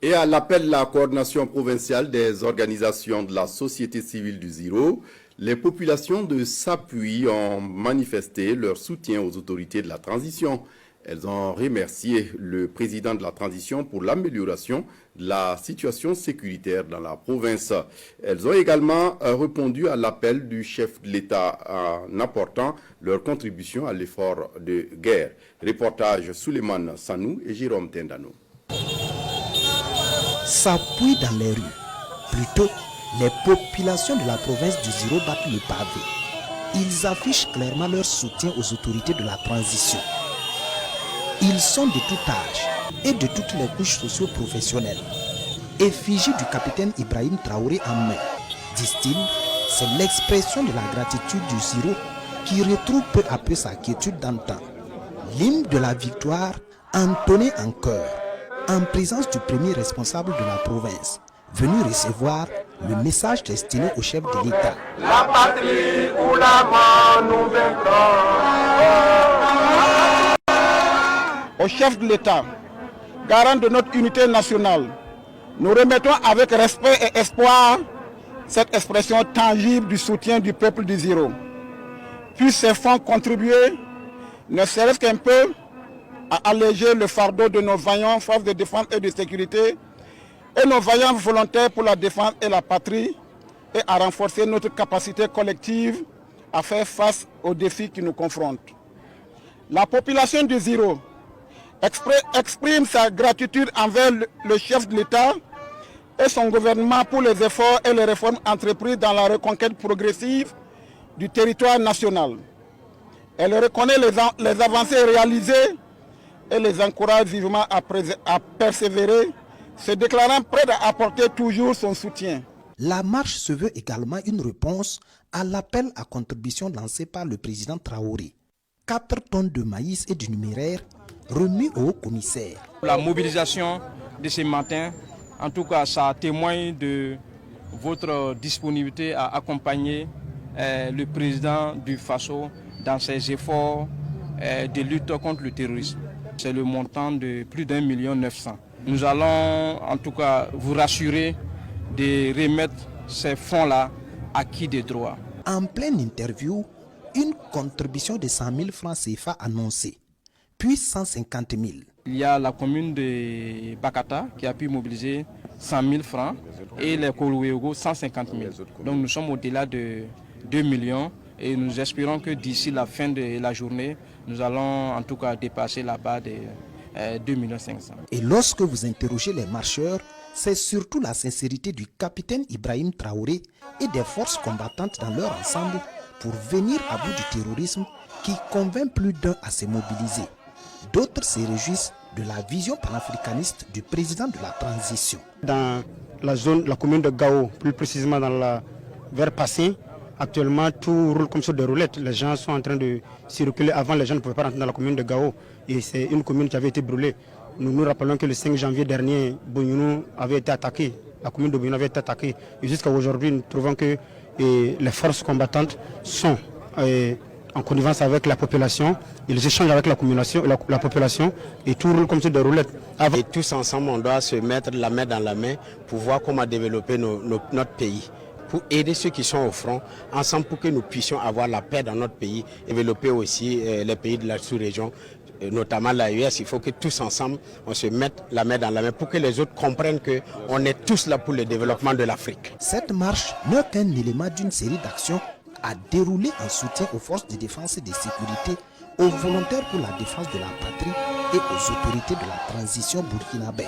Et à l'appel de la coordination provinciale des organisations de la société civile du Ziro, les populations de Sapuy ont manifesté leur soutien aux autorités de la transition. Elles ont remercié le président de la transition pour l'amélioration de la situation sécuritaire dans la province. Elles ont également répondu à l'appel du chef de l'État en apportant leur contribution à l'effort de guerre. Reportage Souleymane Sanou et Jérôme Tendano. S'appuient dans les rues. Plutôt, les populations de la province du Ziro battent le pavé. Ils affichent clairement leur soutien aux autorités de la transition. Ils sont de tout âge et de toutes les couches socio-professionnelles. Effigie du capitaine Ibrahim Traoré en main, disent-ils, c'est l'expression de la gratitude du Ziro qui retrouve peu à peu sa quiétude d'antan. L'hymne de la victoire entonné en chœur, en présence du premier responsable de la province, venu recevoir le message destiné au chef de l'État. La patrie ou la mort nous vaincrons. Au chef de l'État, garant de notre unité nationale, nous remettons avec respect et espoir cette expression tangible du soutien du peuple du Ziro. Puissent ces fonds contribuer, ne serait-ce qu'un peu, à alléger le fardeau de nos vaillants forces de défense et de sécurité et nos vaillants volontaires pour la défense et la patrie et à renforcer notre capacité collective à faire face aux défis qui nous confrontent. La population du Ziro exprime sa gratitude envers le chef de l'État et son gouvernement pour les efforts et les réformes entreprises dans la reconquête progressive du territoire national. Elle reconnaît les avancées réalisées et les encourage vivement à persévérer, se déclarant prête à apporter toujours son soutien. La marche se veut également une réponse à l'appel à contribution lancé par le président Traoré. 4 tonnes de maïs et du numéraire remis au commissaire. La mobilisation de ce matin, en tout cas, ça témoigne de votre disponibilité à accompagner le président du FASO dans ses efforts de lutte contre le terrorisme. C'est le montant de plus d'1,9 million. Nous allons en tout cas vous rassurer de remettre ces fonds-là acquis de droit. En pleine interview, une contribution de 100 000 francs CFA annoncée, puis 150 000. Il y a la commune de Bakata qui a pu mobiliser 100 000 francs et les Koulouéogo 150 000. Donc nous sommes au-delà de 2 millions et nous espérons que d'ici la fin de la journée, nous allons en tout cas dépasser la barre de 2,5 millions. Et lorsque vous interrogez les marcheurs, c'est surtout la sincérité du capitaine Ibrahim Traoré et des forces combattantes dans leur ensemble pour venir à bout du terrorisme qui convainc plus d'un à se mobiliser. D'autres se réjouissent de la vision panafricaniste du président de la transition. Dans la commune de Gao, plus précisément vers Passé, actuellement tout roule comme sur des roulettes. Les gens sont en train de circuler. Avant, les gens ne pouvaient pas rentrer dans la commune de Gao et c'est une commune qui avait été brûlée. Nous nous rappelons que le 5 janvier dernier, Bougnou avait été attaqué. La commune de Bougnou avait été attaquée. Et jusqu'à aujourd'hui, nous trouvons que les forces combattantes sont en connivence avec la population. Ils échangent avec la population et tout roule comme sur des roulettes. Et tous ensemble, on doit se mettre la main dans la main pour voir comment développer notre pays, pour aider ceux qui sont au front, ensemble pour que nous puissions avoir la paix dans notre pays, développer aussi les pays de la sous-région, notamment l'AES. Il faut que tous ensemble, on se mette la main dans la main pour que les autres comprennent qu'on est tous là pour le développement de l'Afrique. Cette marche n'est qu'un élément d'une série d'actions à dérouler en soutien aux forces de défense et de sécurité, aux volontaires pour la défense de la patrie et aux autorités de la transition burkinabé.